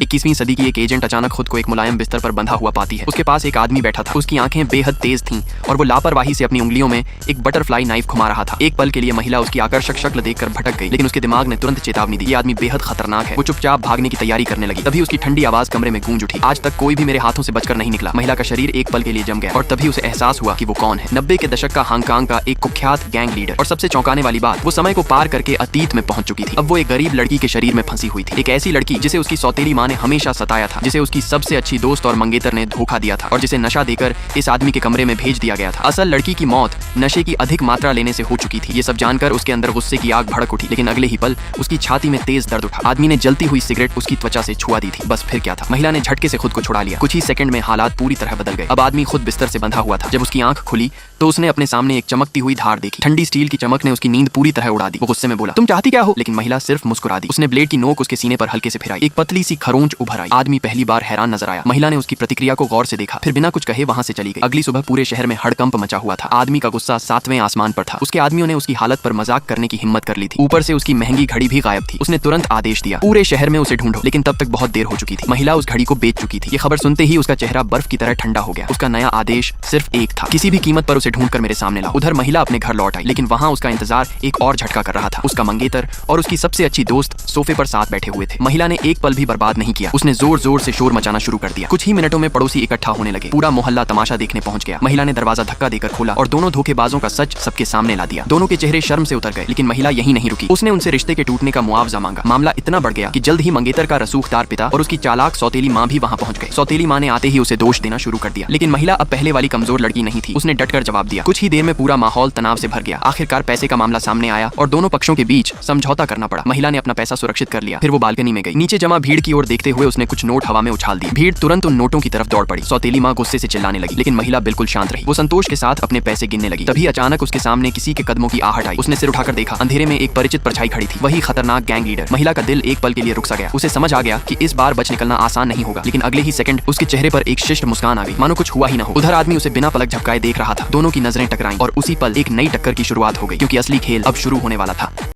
21वीं सदी की एक एजेंट अचानक खुद को एक मुलायम बिस्तर पर बंधा हुआ पाती है। उसके पास एक आदमी बैठा था। उसकी आंखें बेहद तेज थीं और वो लापरवाही से अपनी उंगलियों में एक बटरफ्लाई नाइफ घुमा रहा था। एक पल के लिए महिला उसकी आकर्षक शक्ल देखकर भटक गई, लेकिन उसके दिमाग ने तुरंत चेतावनी दी, ये आदमी बेहद खतरनाक है। वो चुपचाप भागने की तैयारी करने लगी। तभी उसकी ठंडी आवाज कमरे में गूंज उठी, आज तक कोई भी मेरे हाथों से बचकर नहीं निकला। महिला का शरीर एक पल के लिए जम गया और तभी उसे एहसास हुआ कि वो कौन है। 90 के दशक का हांगकांग का एक कुख्यात गैंग लीडर। और सबसे चौंकाने वाली बात, वो समय को पार करके अतीत में पहुंच चुकी थी। अब वो एक गरीब लड़की के शरीर में फंसी हुई थी, एक ऐसी लड़की जिसे उसकी सौतेली माँ ने हमेशा सताया था, जिसे उसकी सबसे अच्छी दोस्त और मंगेतर ने धोखा दिया था और जिसे नशा देकर इस आदमी के कमरे में भेज दिया गया था। असल लड़की की मौत नशे की अधिक मात्रा लेने से हो चुकी थी। ये सब जानकर उसके अंदर गुस्से की आग भड़क उठी, लेकिन अगले ही पल उसकी छाती में तेज दर्द उठा। आदमी ने जलती हुई सिगरेट उसकी त्वचा से छुआ दी थी। बस फिर क्या था, महिला ने झटके से खुद को छुड़ा लिया। कुछ ही सेकंड में हालात पूरी तरह बदल गए। अब आदमी खुद बिस्तर से बंधा हुआ था। जब उसकी आंख खुली तो उसने अपने सामने एक चमकती हुई धार देखी। ठंडी स्टील की चमक ने उसकी नींद पूरी तरह उड़ा दी। वो गुस्से में बोला, तुम चाहती क्या हो? लेकिन महिला सिर्फ मुस्कुरा दी। उसने ब्लेड की नोक उसके सीने पर हल्के से फिराई। एक पतली सी खरोंच उभर आई। आदमी पहली बार हैरान नजर आया। महिला ने उसकी प्रतिक्रिया को गौर से देखा, फिर बिना कुछ कहे वहां से चली गई। अगली सुबह पूरे शहर में हड़कंप मचा हुआ था। आदमी का गुस्सा 7वें आसमान पर था। उसके आदमियों ने उसकी हालत पर मजाक करने की हिम्मत कर ली थी। ऊपर से उसकी महंगी घड़ी भी गायब थी। उसने तुरंत आदेश दिया, पूरे शहर में उसे ढूंढो। लेकिन तब तक बहुत देर हो चुकी थी। महिला उस घड़ी को बेच चुकी थी। ये खबर सुनते ही उसका चेहरा बर्फ की तरह ठंडा हो गया। उसका नया आदेश सिर्फ एक था, किसी भी कीमत पर उसे ढूंढकर मेरे सामने लाओ। उधर महिला अपने घर लौट आई, लेकिन वहाँ उसका इंतजार एक और झटका कर रहा था। उसका मंगेतर और उसकी सबसे अच्छी दोस्त सोफे पर साथ बैठे हुए थे। महिला ने एक पल भी बर्बाद नहीं किया। उसने जोर जोर से शोर मचाना शुरू कर दिया। कुछ ही मिनटों में पड़ोसी इकट्ठा होने लगे। पूरा मोहल्ला तमाशा देखने पहुंच गया। महिला ने दरवाजा धक्का देकर खोला और दोनों धोखेबाजों का सच सबके सामने ला दिया। दोनों के चेहरे शर्म से उतर गए, लेकिन महिला यही नहीं रुकी। उसने उनसे रिश्ते के टूटने का मुआवजा मांगा। मामला इतना बढ़ गया कि जल्द ही मंगेतर का रसूखदार पिता और उसकी चालाक सौतेली माँ भी वहाँ पहुंच गए। सौतेली माँ ने आते ही उसे दोष देना शुरू कर दिया, लेकिन महिला अब पहले वाली कमजोर लड़की नहीं थी। उसने डटकर जवाब दिया। कुछ ही देर में पूरा माहौल तनाव से भर गया। आखिरकार पैसे का मामला सामने आया और दोनों पक्षों के बीच समझौता करना पड़ा। महिला ने अपना पैसा सुरक्षित कर लिया। फिर वो बालकनी में गई। नीचे जमा भीड़ की ओर देखते हुए उसने कुछ नोट हवा में उछाल दिए। भीड़ तुरंत उन नोटों की तरफ दौड़ पड़ी। सौतेली माँ गुस्से से चिल्लाने लगी, लेकिन महिला बिल्कुल शांत रही। वो संतोष के साथ अपने पैसे गिनने लगी। तभी अचानक उसके सामने किसी के कदमों की आहट आई। उसने सिर उठाकर देखा। अंधेरे में एक परिचित परछाई खड़ी थी, वही खतरनाक गैंग लीडर। महिला का दिल एक पल के लिए रुक सा गया। उसे समझ आ गया कि इस बार बच निकलना आसान नहीं होगा, लेकिन अगले ही सेकंड उसके चेहरे पर एक शिष्ट मुस्कान आ गई, मानो कुछ हुआ ही ना हो। उधर आदमी उसे बिना पलक झपकाए देख रहा था। दोनों की नजरें टकराईं और उसी पल एक नई टक्कर की शुरुआत हो गई, क्योंकि असली खेल अब शुरू होने वाला था।